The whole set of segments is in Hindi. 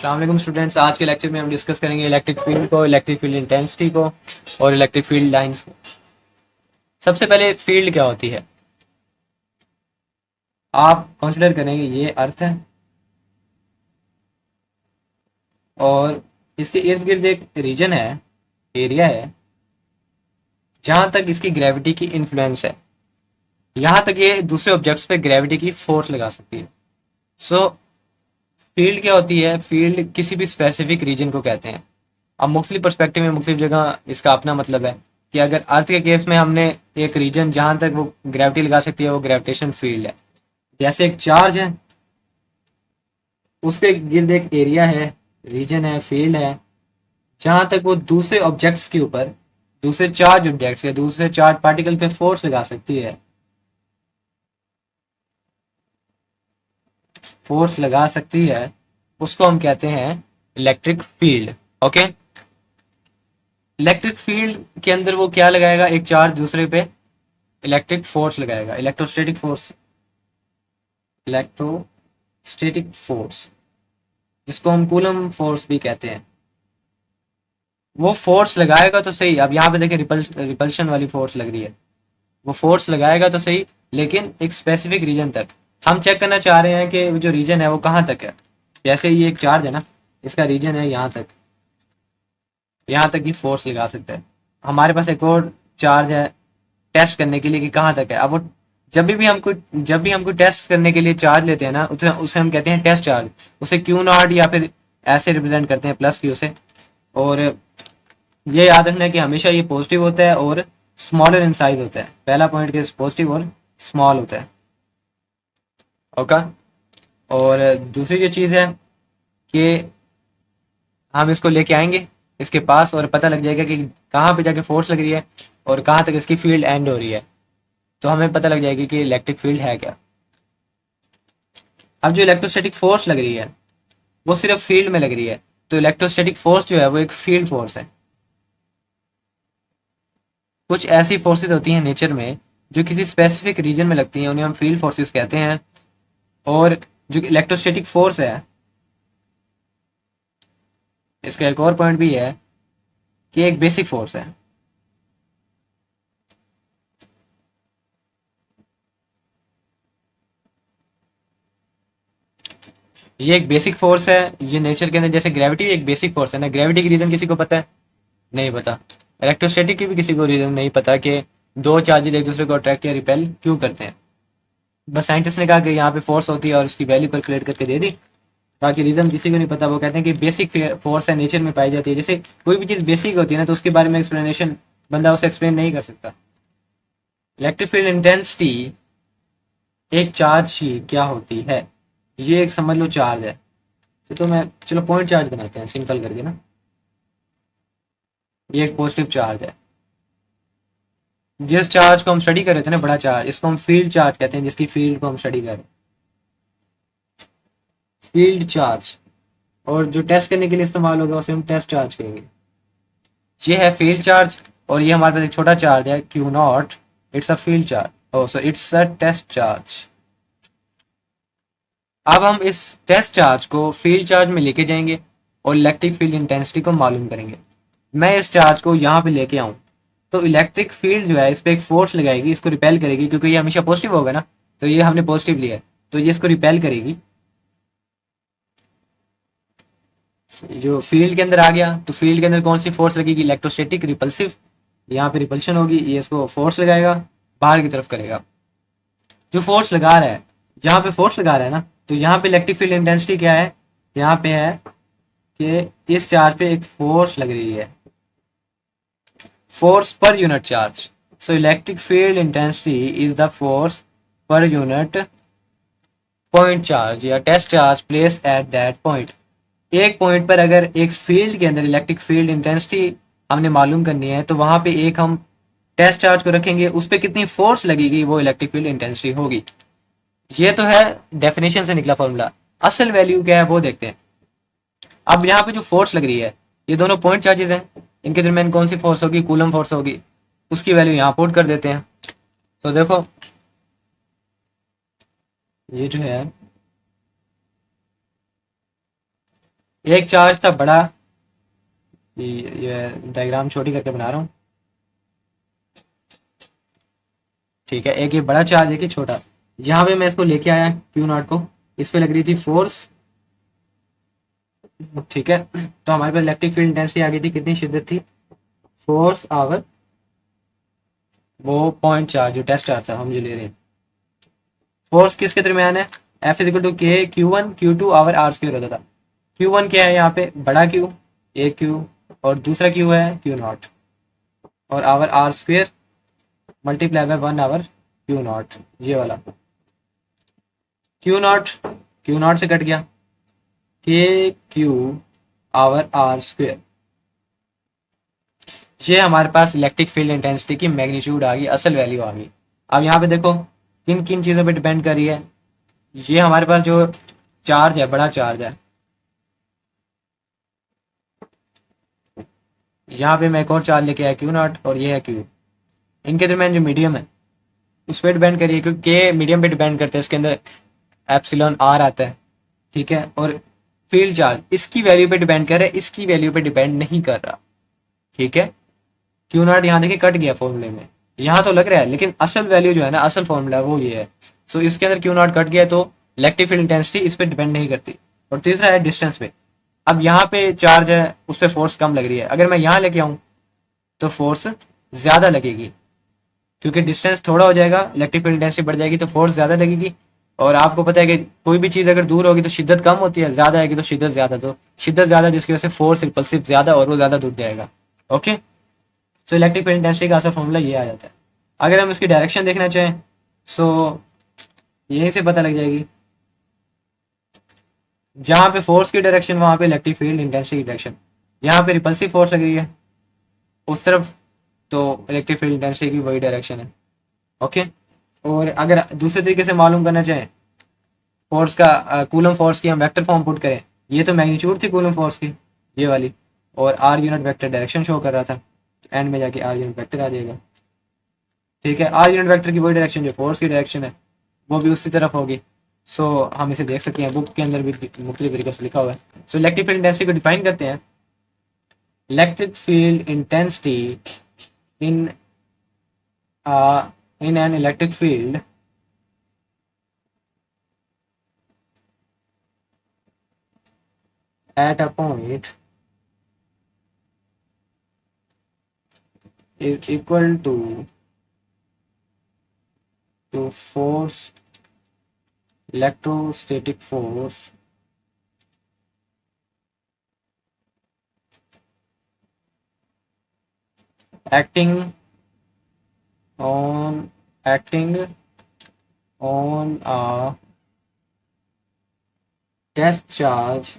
अस्सलाम वालेकुम स्टूडेंट्स। आज के लेक्चर में हम डिस्कस करेंगे इलेक्ट्रिक फील्ड को, इलेक्ट्रिक फील्ड इंटेंसिटी को और इलेक्ट्रिक फील्ड लाइंस को। सबसे पहले फील्ड क्या होती है, आप कंसिडर करेंगे ये अर्थ है और इसके इर्द गिर्द एक रीजन है, एरिया है, जहां तक इसकी ग्रेविटी की इन्फ्लुएंस है, यहां तक ये दूसरे ऑब्जेक्ट्स पे ग्रेविटी की फोर्स लगा सकती है। सो फील्ड क्या होती है, फील्ड किसी भी स्पेसिफिक रीजन को कहते हैं। अब मुख्तलिफ पर्सपेक्टिव में मुख्तलिफ जगह इसका अपना मतलब है कि अगर अर्थ के केस में हमने एक रीजन जहां तक वो ग्रेविटी लगा सकती है वो ग्रेविटेशन फील्ड है। जैसे एक चार्ज है, उसके गिर्द एक एरिया है, रीजन है, फील्ड है, जहां तक वो दूसरे ऑब्जेक्ट्स के ऊपर, दूसरे चार्ज ऑब्जेक्ट्स या दूसरे चार्ज पार्टिकल पे फोर्स लगा सकती है, फोर्स लगा सकती है, उसको हम कहते हैं electric field. Okay, electric field के अंदर वो क्या लगाएगा, एक चार्ज दूसरे पे इलेक्ट्रिक फोर्स लगाएगा, इलेक्ट्रोस्टैटिक फोर्स, इलेक्ट्रोस्टैटिक फोर्स जिसको हम कूलम फोर्स भी कहते हैं। वो फोर्स लगाएगा तो सही। अब यहाँ पे देखिए रिपल्शन वाली फोर्स लग रही है, वो फोर्स लगाएगा तो सही, लेकिन एक स्पेसिफिक रीजन तक। हम चेक करना चाह रहे हैं कि जो रीजन है वो कहाँ तक है। जैसे ये एक चार्ज है ना, इसका रीजन है यहाँ तक, यहाँ तक ही फोर्स लगा सकता है। हमारे पास एक और चार्ज है टेस्ट करने के लिए कि कहाँ तक है। अब वो जब भी हमको टेस्ट करने के लिए चार्ज लेते हैं ना, उसे उसे हम कहते हैं टेस्ट चार्ज। उसे क्यू नॉट या फिर ऐसे रिप्रेजेंट करते हैं, प्लस क्यू से। और ये याद रखना है कि हमेशा ये पॉजिटिव होता है और स्मॉलर इन साइज होता है। पहला पॉइंट के पॉजिटिव और स्मॉल होता है। ओके, और दूसरी जो चीज़ है कि हम इसको लेके आएंगे इसके पास और पता लग जाएगा कि कहाँ पे जाके फोर्स लग रही है और कहाँ तक इसकी फील्ड एंड हो रही है, तो हमें पता लग जाएगी कि इलेक्ट्रिक फील्ड है क्या। अब जो इलेक्ट्रोस्टैटिक फोर्स लग रही है वो सिर्फ फील्ड में लग रही है, तो इलेक्ट्रोस्टैटिक फोर्स जो है वो एक फील्ड फोर्स है। कुछ ऐसी फोर्सेज होती हैं नेचर में जो किसी स्पेसिफिक रीजन में लगती हैं, उन्हें हम फील्ड फोर्सेस कहते हैं। और जो इलेक्ट्रोस्टैटिक फोर्स है, इसका एक और पॉइंट भी है कि एक बेसिक फोर्स है। ये एक बेसिक फोर्स है, ये नेचर के अंदर जैसे ग्रेविटी एक बेसिक फोर्स है ना। ग्रेविटी की रीजन किसी को पता है? नहीं पता। इलेक्ट्रोस्टैटिक की भी किसी को रीजन नहीं पता कि दो चार्जेस एक दूसरे को अट्रैक्ट या रिपेल क्यों करते हैं। बस साइंटिस्ट ने कहा कि यहाँ पे फोर्स होती है और उसकी वैल्यू कैलकुलेट करके दे दी। बाकी रीजन किसी को नहीं पता। वो कहते हैं कि बेसिक फोर्स है, नेचर में पाई जाती है। जैसे कोई भी चीज़ बेसिक होती है ना, तो उसके बारे में एक्सप्लेनेशन बंदा उसे एक्सप्लेन नहीं कर सकता। इलेक्ट्रिक फील्ड इंटेंसिटी एक चार्ज की क्या होती है, ये एक समझ लो चार्ज है। तो मैं चलो पॉइंट चार्ज बनाते हैं सिंपल करके ना। ये एक पॉजिटिव चार्ज है। जिस चार्ज को हम स्टडी कर रहे थे ना, बड़ा चार्ज, इसको हम फील्ड चार्ज कहते हैं, जिसकी फील्ड को हम स्टडी कर रहे हैं, फील्ड चार्ज। और जो टेस्ट करने के लिए इस्तेमाल होगा उसे हम टेस्ट चार्ज कहेंगे। ये है फील्ड चार्ज और ये हमारे पास एक छोटा चार्ज है Q naught, it's a field charge. Oh so it's a test charge. अब हम इस टेस्ट चार्ज को फील्ड चार्ज में लेके जाएंगे और इलेक्ट्रिक फील्ड इंटेंसिटी को मालूम करेंगे। मैं इस चार्ज को यहाँ पे लेके आऊँ तो इलेक्ट्रिक फील्ड जो है इस पर एक फोर्स लगाएगी, इसको रिपेल करेगी, क्योंकि ये हमेशा पॉजिटिव होगा ना, तो ये हमने पॉजिटिव लिया है, तो ये इसको रिपेल करेगी। जो फील्ड के अंदर आ गया, तो फील्ड के अंदर कौन सी फोर्स लगेगी, इलेक्ट्रोस्टैटिक रिपल्सिव। यहाँ पे रिपल्शन होगी, ये इसको फोर्स लगाएगा, बाहर की तरफ करेगा। जो फोर्स लगा रहा है, जहाँ पे फोर्स लगा रहा है ना, तो यहाँ पे इलेक्ट्रिक फील्ड इंटेंसिटी क्या है, यहाँ पे है कि इस चार्ज पे एक फोर्स लग रही है, force per unit charge. So electric field intensity is the force per unit point charge या test charge placed at that point. एक पॉइंट पर अगर एक फील्ड के अंदर इलेक्ट्रिक फील्ड इंटेंसिटी हमने मालूम करनी है, तो वहां पे एक हम टेस्ट चार्ज को रखेंगे, उस पर कितनी फोर्स लगेगी वो इलेक्ट्रिक फील्ड इंटेंसिटी होगी। ये तो है डेफिनेशन से निकला फॉर्मूला। असल वैल्यू क्या है वो देखते हैं। अब यहाँ पे जो फोर्स लग रही है, ये दोनों पॉइंट चार्जेस हैं, इनके दरमियान कौन सी फोर्स होगी, कूलम फोर्स होगी। उसकी वैल्यू यहाँ पुट कर देते हैं। तो देखो ये जो है एक चार्ज था बड़ा, ये डायग्राम छोटी करके बना रहा हूँ, ठीक है। एक ये बड़ा चार्ज है कि छोटा, यहाँ पे मैं इसको लेके आया क्यू नॉट को, इस पे लग रही थी फोर्स, ठीक है। तो हमारे पास इलेक्ट्रिक फील्ड इंटेंसिटी आ गई थी, कितनी शिद्दत थी, फोर्स आवर वो पॉइंट चार्ज जो टेस्ट चार्ज था हम जो ले रहे हैं। फोर्स किसके दरमियान है, F is equal to K Q one Q two over R square होता था। क्यू वन क्या है यहाँ पे, बड़ा क्यू, ए क्यू, और दूसरा क्यू है क्यू नॉट, और over R square multiply by one over Q naught, ये वाला क्यू नॉट से कट गया, के क्यू आवर आर स्क्वायर। ये हमारे पास इलेक्ट्रिक फील्ड इंटेंसिटी की मैग्नीट्यूड आ गई, असल वैल्यू आ गई। अब यहाँ पे देखो किन किन चीज़ों पे डिपेंड कर रही है, ये हमारे पास जो चार्ज है, बड़ा चार्ज है, यहाँ पे मैं एक और चार्ज लेके आया क्यू नॉट, और ये है क्यू, इनके दरमियान जो मीडियम है उस पर डिपेंड करिए, क्योंकि मीडियम पे डिपेंड करते हैं, इसके अंदर एप्सिलॉन आर आता है, ठीक है। और फील्ड चार्ज इसकी वैल्यू पे डिपेंड कर रहा है, इसकी वैल्यू पे डिपेंड नहीं कर रहा, ठीक है। क्यू नॉट यहाँ देखिए कट गया फॉर्मूले में, यहाँ तो लग रहा है, लेकिन असल वैल्यू जो है ना, असल फॉर्मूला वो ये है। सो इसके अंदर क्यू नॉट कट गया, तो इलेक्ट्रिक फील्ड इंटेंसिटी इस पर डिपेंड नहीं करती। और तीसरा है डिस्टेंस पे, अब यहाँ पे चार्ज है उस पर फोर्स कम लग रही है, अगर मैं यहाँ लेके आऊँ तो फोर्स ज्यादा लगेगी, क्योंकि डिस्टेंस थोड़ा हो जाएगा, इलेक्ट्रिक फील्ड इंटेंसिटी बढ़ जाएगी तो फोर्स ज्यादा लगेगी। और आपको पता है कि कोई भी चीज अगर दूर होगी तो शिद्दत कम होती है, ज्यादा आएगी तो शिद्दत ज्यादा, तो शिद्दत ज्यादा जिसकी वजह से फोर्स रिपल्सिव ज्यादा, और वो ज्यादा दूर जाएगा। Okay, so electric field intensity का असर फॉर्मूला ये आ जाता है। अगर हम इसकी डायरेक्शन देखना चाहें सो यहीं से पता लग जाएगी, जहां पे फोर्स की डायरेक्शन वहां पे इलेक्ट्रिक फील्ड इंटेंसिटी की डायरेक्शन, यहाँ पे रिपल्सिव फोर्स लग रही है उस तरफ, तो इलेक्ट्रिक फील्ड इंटेंसिटी की वही डायरेक्शन है। ओके, और अगर दूसरे तरीके से मालूम करना चाहें फोर्स का, कूलम फोर्स की हम वेक्टर फॉर्म पुट करें, ये तो मैग्नीट्यूड थी कूलम फोर्स की, ये वाली, और R unit vector direction show कर रहा था, एंड में जाके आर यूनिट वेक्टर आ जाएगा, ठीक है। आर यूनिट वेक्टर की वही डायरेक्शन जो फोर्स की डायरेक्शन है वो भी उसी तरफ होगी। सो हम इसे देख सकते हैं, बुक के अंदर भी मुख्तलिफ तरीके से लिखा हुआ है। सो इलेक्ट्रिक फील्ड इंटेंसिटी को डिफाइन करते हैं, electric field intensity in in an electric field at a point is equal to force, electrostatic force acting on a test charge,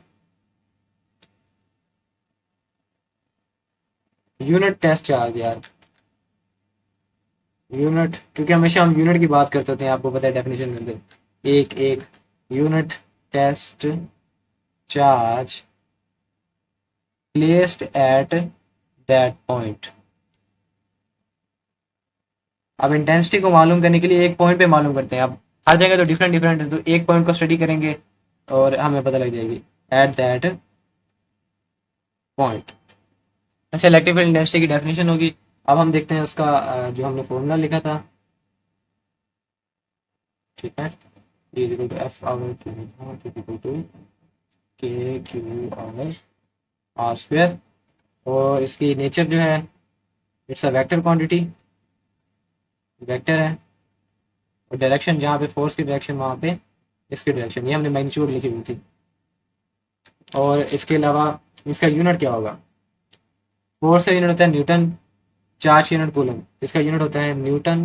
unit test charge यार, यूनिट, क्योंकि हमेशा हम यूनिट की बात करते होते हैं, आपको पता है डेफिनेशन के अंदर, एक एक unit test charge placed at that point. अब इंटेंसिटी को मालूम करने के लिए एक पॉइंट पे मालूम करते हैं, अब हर जगह तो डिफरेंट डिफरेंट है, तो एक पॉइंट को स्टडी करेंगे और हमें पता लग जाएगी एट दैट पॉइंट। अच्छा, इलेक्ट्रिक फील्ड इंटेंसिटी की डेफिनेशन होगी। अब हम देखते हैं उसका जो हमने फॉर्मूला लिखा था, ठीक है, F our to K Q our R square, और इसकी नेचर जो है it's a vector quantity, vector है, और डायरेक्शन जहाँ पे फोर्स की डायरेक्शन वहाँ पे इसकी डायरेक्शन, ये हमने मैग्नीट्यूड लिखी हुई थी। और इसके अलावा इसका यूनिट क्या होगा, फोर्स का यूनिट होता है न्यूटन, चार्ज यूनिट कूलम, इसका यूनिट होता है न्यूटन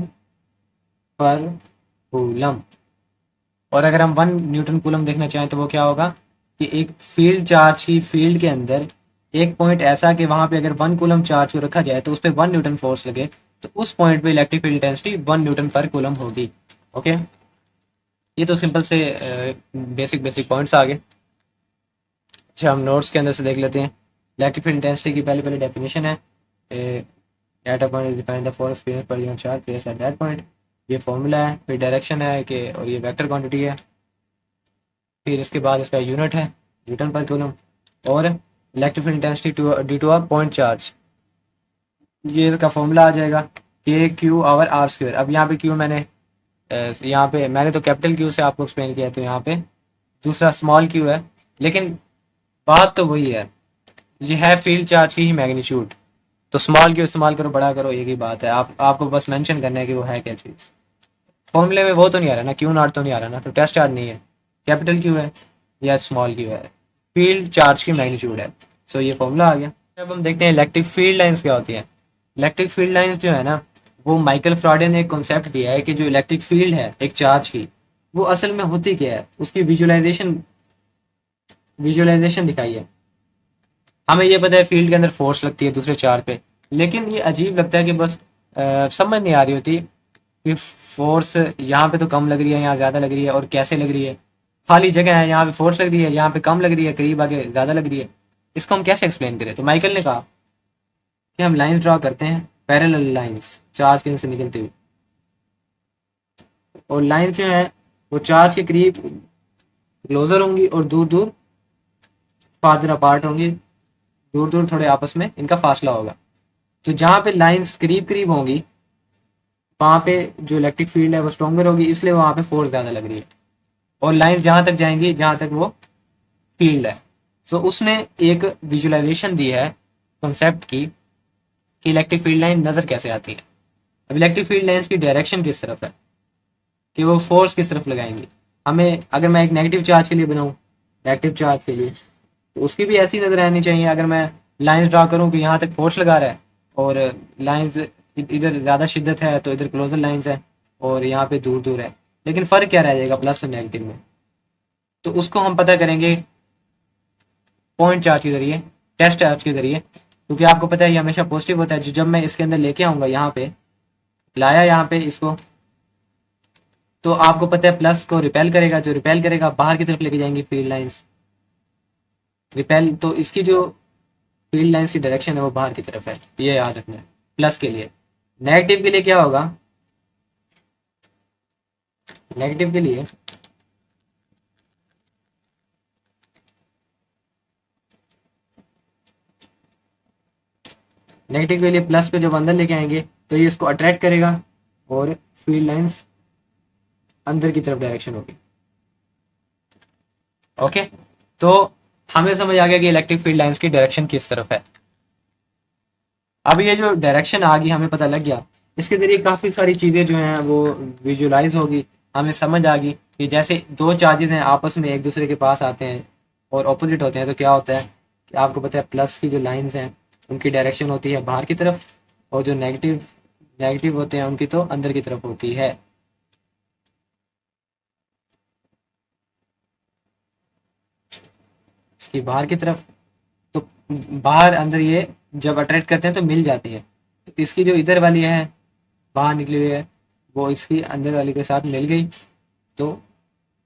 पर कूलम। और अगर हम 1 न्यूटन कूलम देखना चाहें तो वो क्या होगा कि एक फील्ड चार्ज की फील्ड के अंदर एक पॉइंट ऐसा कि वहां पे अगर 1 कूलम चार्ज को रखा जाए तो उस पर 1 न्यूटन फोर्स लगे, तो उस पॉइंट पे इलेक्ट्रिक फील्ड इंटेंसिटी 1 न्यूटन पर कूलम होगी। ओके, ये तो सिंपल से बेसिक बेसिक पॉइंट्स आ गए। अच्छा, हम नोट्स के अंदर से देख लेते हैं। इलेक्ट्रिक फील्ड इंटेंसिटी की पहले डेफिनेशन है, at a point is defined the force experience पर unit charge placed at that point, ये फॉर्मूला है, फिर डायरेक्शन है कि, और ये वेक्टर क्वांटिटी है, फिर इसके बाद इसका यूनिट है न्यूटन पर कूलम, और electric field intensity due to a point charge, ये इसका फॉर्मूला आ जाएगा के क्यू आवर आर स्क्वायर। अब यहाँ पे क्यू मैंने यहाँ पे मैंने तो कैपिटल क्यू से आपको एक्सप्लेन किया, तो यहाँ पे दूसरा स्मॉल क्यू है, लेकिन बात तो वही है, ये है फील्ड चार्ज की ही मैग्नीट्यूड, तो स्मॉल क्यू इस्तेमाल करो, बड़ा करो, एक ही बात है। आपको बस मेंशन करना है कि वो है क्या चीज़। फॉर्मूले में वो तो नहीं आ रहा ना, क्यू नॉट तो नहीं आ रहा ना, तो टेस्ट चार्ज नहीं है, कैपिटल क्यू है या स्मॉल क्यू है, फील्ड चार्ज की मैग्नीट्यूड है। सो ये फॉर्मूला आ गया। अब हम देखते हैं इलेक्ट्रिक फील्ड लाइंस क्या होती है। इलेक्ट्रिक फील्ड लाइंस जो है ना, वो माइकल फ्राडे ने एक कॉन्सेप्ट दिया है कि जो इलेक्ट्रिक फील्ड है एक चार्ज की, वो असल में होती क्या है, उसकी विजुअलाइजेशन दिखाई है। हमें ये पता है फील्ड के अंदर फोर्स लगती है दूसरे चार्ज पे, लेकिन ये अजीब लगता है कि बस समझ नहीं आ रही होती कि फोर्स यहाँ पे तो कम लग रही है, यहाँ ज़्यादा लग रही है, और कैसे लग रही है। खाली जगह है, यहाँ पे फोर्स लग रही है, यहाँ पे कम लग रही है, करीब आगे ज़्यादा लग रही है, इसको हम कैसे एक्सप्लेन करें। तो माइकल ने कहा कि हम लाइन ड्रॉ करते हैं, पैरेलल लाइंस चार्ज के से निकलती हुई, और लाइन जो है वो चार्ज के करीब क्लोजर होंगी और दूर दूर फादर अपार्ट होंगी, दूर दूर थोड़े आपस में इनका फासला होगा। तो जहाँ पे लाइंस करीब करीब होंगी वहाँ पे जो इलेक्ट्रिक फील्ड है वो स्ट्रॉन्गर होगी, इसलिए वहाँ पे फोर्स ज़्यादा लग रही है, और लाइंस जहाँ तक जाएंगी जहाँ तक वो फील्ड है। सो उसने एक विजुअलाइजेशन दी है कॉन्सेप्ट की कि इलेक्ट्रिक फील्ड लाइन नज़र कैसे आती है। अब इलेक्ट्रिक फील्ड लाइंस की डायरेक्शन किस तरफ है, कि वो फोर्स किस तरफ लगाएंगी। हमें अगर मैं एक नेगेटिव चार्ज के लिए बनाऊँ, नेगेटिव चार्ज के लिए, तो उसकी भी ऐसी नज़र आनी चाहिए। अगर मैं लाइंस ड्रा करूँ कि यहाँ तक फोर्स लगा रहा है और लाइंस इधर ज़्यादा शिद्दत है तो इधर क्लोजर लाइंस है और यहाँ पे दूर दूर है, लेकिन फ़र्क क्या रह जाएगा प्लस और नेगेटिव में, तो उसको हम पता करेंगे पॉइंट चार्ज के जरिए, टेस्ट चार्ज के जरिए, क्योंकि आपको पता है ये हमेशा पॉजिटिव होता है। जो जब मैं इसके अंदर लेके आऊँगा, यहाँ पे लाया यहाँ पे इसको, तो आपको पता है प्लस को रिपेल करेगा, जो रिपेल करेगा बाहर की तरफ लेके जाएंगी फील्ड लाइंस, रिपेल, तो इसकी जो फील्ड लाइंस की डायरेक्शन है वो बाहर की तरफ है, ये याद रखना है प्लस के लिए। नेगेटिव के लिए क्या होगा, नेगेटिव के लिए प्लस को जब अंदर लेके आएंगे तो ये इसको अट्रैक्ट करेगा और फील्ड लाइंस अंदर की तरफ डायरेक्शन होगी। ओके, तो हमें समझ आ गया कि इलेक्ट्रिक फील्ड लाइंस की डायरेक्शन किस तरफ है। अब ये जो डायरेक्शन आ गई, हमें पता लग गया, इसके जरिए काफ़ी सारी चीज़ें जो हैं वो विजुलाइज होगी, हमें समझ आ गई कि जैसे दो चार्जेस हैं आपस में एक दूसरे के पास आते हैं और ऑपोजिट होते हैं, तो क्या होता है कि आपको पता है प्लस की जो लाइंस हैं उनकी डायरेक्शन होती है बाहर की तरफ, और जो नेगेटिव नेगेटिव होते हैं उनकी तो अंदर की तरफ होती है। इसकी बाहर की तरफ, तो बाहर अंदर ये जब अट्रैक्ट करते हैं तो मिल जाती है, तो इसकी जो इधर वाली है बाहर निकली हुई है वो इसकी अंदर वाली के साथ मिल गई, तो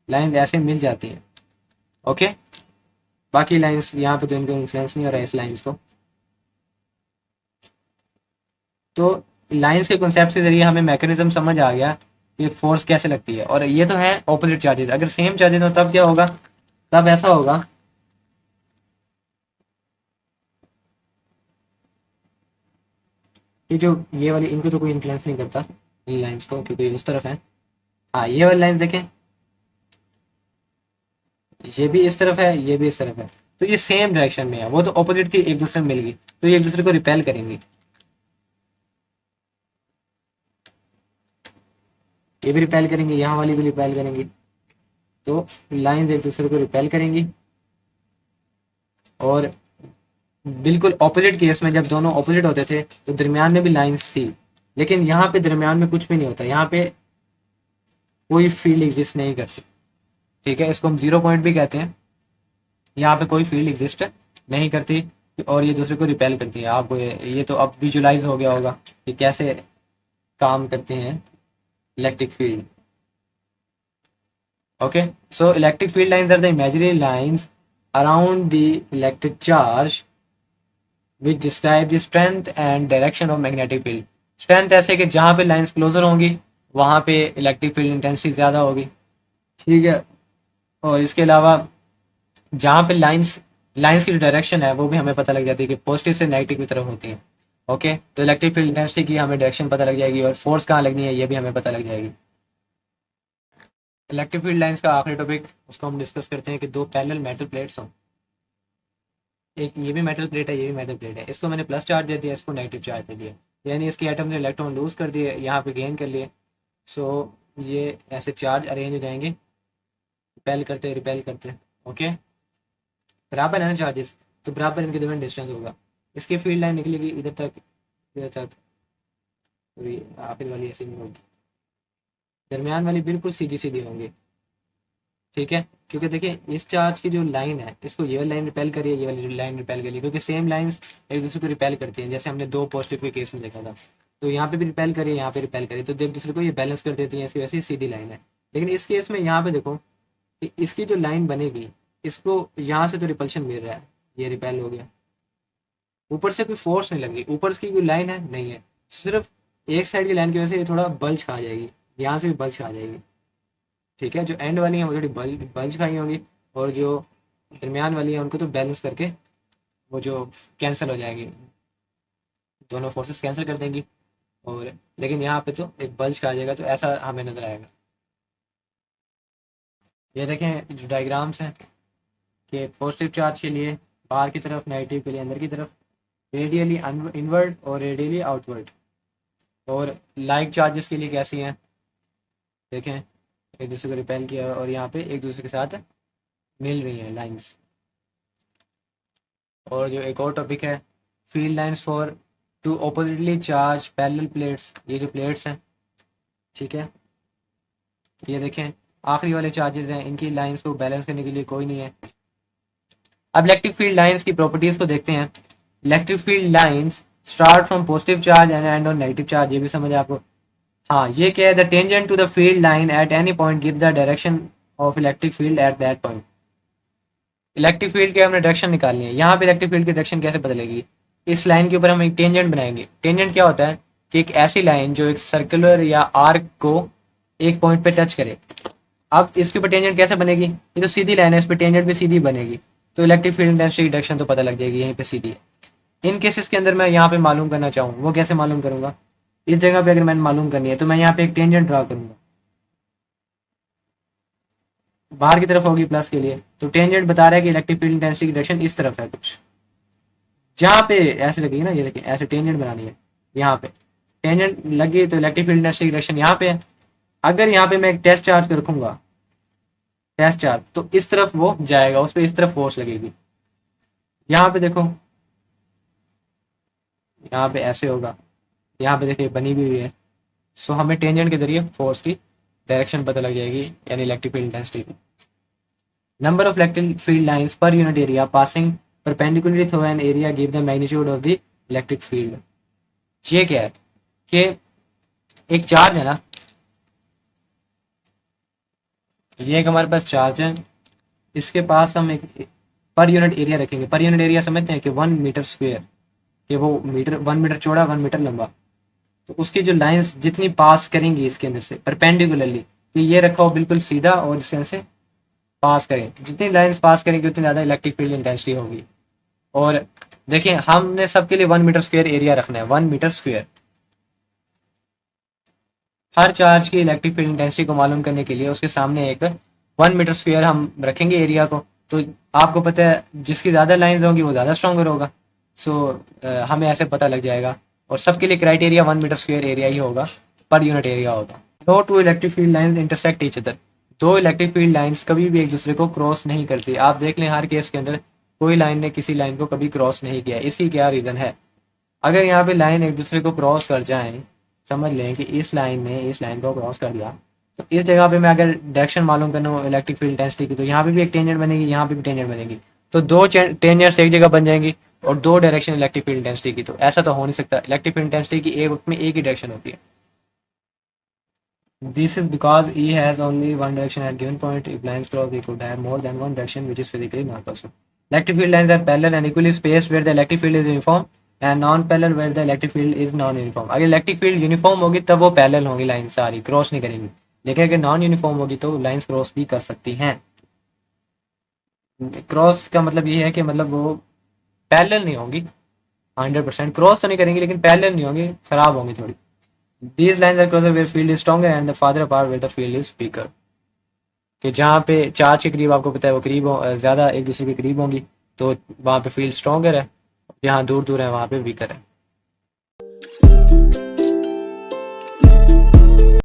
लाइन ऐसे मिल जाती है। ओके, बाकी लाइंस यहाँ पे तो इनको इन्फ्लुएंस नहीं हो रहा है इस लाइंस को। तो लाइंस के कॉन्सेप्ट के जरिए हमें मैकेनिज्म समझ आ गया कि फोर्स कैसे लगती है, और ये तो है ऑपोजिट चार्जेस। अगर सेम चार्जेस हो तब क्या होगा, तब ऐसा होगा कि जो ये वाली, इनको तो कोई इन्फ्लुएंस नहीं करता इन लाइंस को, क्योंकि उस तरफ है। हाँ, ये वाली लाइन देखें, ये भी इस तरफ है, ये भी इस तरफ है, तो ये सेम डायरेक्शन में है, वो तो ऑपोजिट थी एक दूसरे में मिल गई, तो ये एक दूसरे को रिपेल करेंगी। ये भी रिपेल करेंगे, यहाँ वाली भी रिपेल करेंगी, तो लाइंस एक दूसरे को रिपेल करेंगी। और बिल्कुल ऑपोजिट केस में जब दोनों ऑपोजिट होते थे तो दरमियान में भी लाइंस थी, लेकिन यहाँ पे दरमियान में कुछ भी नहीं होता, यहाँ पे कोई फील्ड एग्जिस्ट नहीं करती। ठीक है, इसको हम जीरो पॉइंट भी कहते हैं। यहाँ पे कोई फील्ड एग्जिस्ट नहीं करती और ये दूसरे को रिपेल करती है। आपको ये तो अब विजुलाइज हो गया होगा कि कैसे काम करते हैं electric field. Okay, so electric field lines are the imaginary lines around the electric charge which describe the strength and direction of magnetic field. Strength ऐसे कि जहाँ पे लाइंस क्लोजर होंगी वहाँ पे इलेक्ट्रिक फील्ड इंटेंसिटी ज़्यादा होगी। ठीक है, और इसके अलावा जहाँ पे लाइंस लाइंस की जो डायरेक्शन है वो भी हमें पता लग जाती है कि पॉजिटिव से नेगेटिव की तरफ होती है। ओके, तो इलेक्ट्रिक फील्ड इंटेंसिटी की हमें डायरेक्शन पता लग जाएगी और फोर्स कहाँ लगनी है ये भी हमें पता लग जाएगी। इलेक्ट्रिक फील्ड लाइंस का आखिरी टॉपिक, उसको हम डिस्कस करते हैं कि दो पैरेलल मेटल प्लेट्स हों। एक ये भी मेटल प्लेट है, ये भी मेटल प्लेट है, इसको मैंने प्लस चार्ज दे दिया, इसको नेगेटिव चार्ज दे दिया, यानी इसके एटम ने इलेक्ट्रॉन लूज कर दिए, यहाँ पे गेन कर लिए। सो ये ऐसे चार्ज अरेंज हो जाएंगे, रिपेल करते। ओके, बराबर है ना चार्जेस, तो बराबर इनके दरमियान डिस्टेंस होगा। इसकी फील्ड लाइन निकलेगी इधर तक, इधर तक, आखिर वाली ऐसी नहीं होगी, दरमियान वाली बिल्कुल सीधी सीधी होंगी। ठीक है, क्योंकि देखिए इस चार्ज की जो लाइन है, इसको ये वाली लाइन रिपेल करिए, ये वाली लाइन रिपेल करिए, क्योंकि सेम लाइंस एक दूसरे को रिपेल करती हैं, जैसे हमने दो पॉजिटिव के केस में देखा था। तो यहाँ पे भी रिपेल करिए, यहाँ पे रिपेल करिए, तो एक दूसरे को ये बैलेंस कर देती हैं, इसकी वजह से सीधी लाइन है। लेकिन इस केस में यहाँ पे देखो कि इसकी जो लाइन बनेगी, इसको यहाँ से तो रिपल्शन मिल रहा है, ये रिपेल हो गया, ऊपर से कोई फोर्स नहीं लग रही, ऊपर की कोई लाइन है नहीं है, सिर्फ एक साइड की लाइन की वजह से ये थोड़ा बल्ज खा जाएगी, यहाँ से भी बल्ज खा जाएगी। ठीक है, जो एंड वाली हैं वो थोड़ी बल्ज खाई होंगी, और जो दरमियान वाली है उनको तो बैलेंस करके वो जो कैंसिल हो जाएगी, दोनों फोर्सेस कैंसिल कर देंगी। और लेकिन यहाँ पे तो एक बल्ज खा जाएगा, तो ऐसा हमें नजर आएगा। ये देखें जो डायग्राम्स हैं कि पॉजिटिव चार्ज के लिए बाहर की तरफ, नेगेटिव के लिए अंदर की तरफ, रेडियली इनवर्ड और रेडियली आउटवर्ड। और लाइक चार्जेस के लिए कैसी हैं देखें, एक दूसरे को रिपेल किया और यहाँ पे एक दूसरे के साथ मिल रही हैं लाइंस। और जो एक और टॉपिक है, field lines for two oppositely charged parallel plates, ये जो प्लेट्स हैं, ठीक है, ये देखें आखिरी वाले चार्जेस हैं, इनकी लाइंस को बैलेंस करने के लिए कोई नहीं है। अब इलेक्ट्रिक फील्ड लाइंस की प्रॉपर्टीज को देखते हैं। Electric field lines start from positive charge and end on negative charge, ये भी समझ आपको। हाँ, ये क्या है, the tangent to the field line at any point give the direction of electric field at that point. Electric field के हमने डायरेक्शन निकालनी है, यहाँ पे इलेक्ट्रिक फील्ड की डायरेक्शन कैसे बदलेगी, इस लाइन के ऊपर हम एक टेंजेंट बनाएंगे। टेंजेंट क्या होता है कि एक ऐसी लाइन जो एक सर्कुलर या आर्क को एक पॉइंट पे टच करे। अब इसके ऊपर टेंजेंट कैसे बनेगी, ये तो सीधी लाइन है, इस पर टेंजेंट भी सीधी बनेगी, तो इलेक्ट्रिक फील्ड इंटेंसिटी की डायरेक्शन तो पता लग जाएगी, यहीं पे सीधी है। इन केसेस के अंदर मैं यहाँ पे मालूम करना चाहूँ, वो कैसे मालूम करूंगा, इस जगह पे अगर मैंने मालूम करनी है तो मैं यहाँ पे एक टेंजेंट ड्रा करूंगा, बाहर की तरफ होगी प्लस के लिए, तो टेंजेंट बता रहा है कि इलेक्ट्रिक फील्ड इंटेंसिटी की डायरेक्शन इस तरफ है कुछ, जहाँ पे ऐसे लगेगी ना, ये देखिए ऐसे टेंजेंट बनानी है, यहाँ पे टेंजेंट लगी तो इलेक्ट्रिक फील्ड इंटेंसिटी की डायरेक्शन यहाँ पे है। अगर यहाँ पे मैं एक टेस्ट चार्ज रखूंगा, टेस्ट चार्ज, तो इस तरफ वो जाएगा, उस पर इस तरफ फोर्स लगेगी। यहाँ पे देखो, यहाँ पे ऐसे होगा, यहाँ पे देखिए बनी भी हुई है। सो हमें टेंजेंट के जरिए फोर्स की डायरेक्शन पता लग जाएगी, यानी इलेक्ट्रिक फील्ड इंटेंसिटी की। Number of electric field lines पर unit area passing perpendicularly through an area give the magnitude of the electric field. ये क्या है कि एक चार्ज है ना, ये एक हमारे पास चार्ज है, इसके पास हम एक पर यूनिट एरिया रखेंगे। पर यूनिट एरिया समझते हैं कि 1 मीटर स्क्वायर, कि वो मीटर 1 मीटर चौड़ा 1 मीटर लंबा, तो उसकी जो लाइंस जितनी पास करेंगी इसके अंदर से परपेंडिकुलरली, कि ये रखा हो बिल्कुल सीधा और इसके अंदर से पास करें, जितनी लाइंस पास करेंगे उतनी ज़्यादा इलेक्ट्रिक फील्ड इंटेंसिटी होगी। और देखिए हमने सबके लिए 1 मीटर स्क्वायर एरिया रखना है, 1 मीटर स्क्वायर। हर चार्ज की इलेक्ट्रिक फील्ड इंटेंसिटी को मालूम करने के लिए उसके सामने एक 1 मीटर स्क्वायर हम रखेंगे एरिया को। तो आपको पता है जिसकी ज़्यादा लाइंस होंगी वो ज़्यादा स्ट्रॉन्गर होगा। सो हमें ऐसे पता लग जाएगा, और सबके लिए क्राइटेरिया 1 मीटर स्क्वायर एरिया ही होगा, पर यूनिट एरिया होगा। No two electric field lines intersect each other, दो इलेक्ट्रिक फील्ड लाइंस कभी भी एक दूसरे को क्रॉस नहीं करती। आप देख लें हर केस के अंदर कोई लाइन ने किसी लाइन को कभी क्रॉस नहीं किया। इसकी क्या रीज़न है, अगर यहाँ पे लाइन एक दूसरे को क्रॉस कर जाएं, समझ लें कि इस लाइन ने इस लाइन को क्रॉस कर दिया, तो इस जगह पे मैं अगर डायरेक्शन मालूम करना हो इलेक्ट्रिक फील्ड इंटेंसिटी की, तो यहाँ पे भी एक टेंजेंट बनेगी, यहाँ पे भी टेंजेंट बनेगी, तो दो टेंजेंट्स एक जगह बन जाएंगी और दो डायरेक्शन इलेक्ट्रिक फील्ड इंटेंसिटी की। तो ऐसा तो हो नहीं सकता, इलेक्ट्रिक फील्ड इंटेंसिटी की एक ही डायरेक्शन होती है। This is because E has only one direction at given point. If lines cross, we could have more than one direction, which is physically not possible. Electric field lines are parallel and equally spaced where the electric field is uniform, and non-parallel where the electric field is non-uniform. अगर इलेक्ट्रिक फील्ड यूनिफॉर्म होगी तब वो पैरेलल होंगी, लाइन सारी क्रॉस नहीं करेंगी। लेकिन अगर नॉन यूनिफॉर्म होगी तो लाइंस क्रॉस भी कर सकती हैं। क्रॉस का मतलब ये है कि मतलब वो पैरेलल नहीं होंगी, 100% क्रॉस तो नहीं करेंगी लेकिन पैरेलल नहीं होंगी, खराब होंगी थोड़ी। These lines are cross where field is stronger and the farther apart where the field is weaker. कि जहाँ पे चार्ज के करीब आपको पता है वो करीब ज़्यादा एक दूसरे के करीब होंगी, तो वहाँ पे फील्ड स्ट्रॉन्गर है, जहाँ दूर दूर है वहाँ पे वीकर है।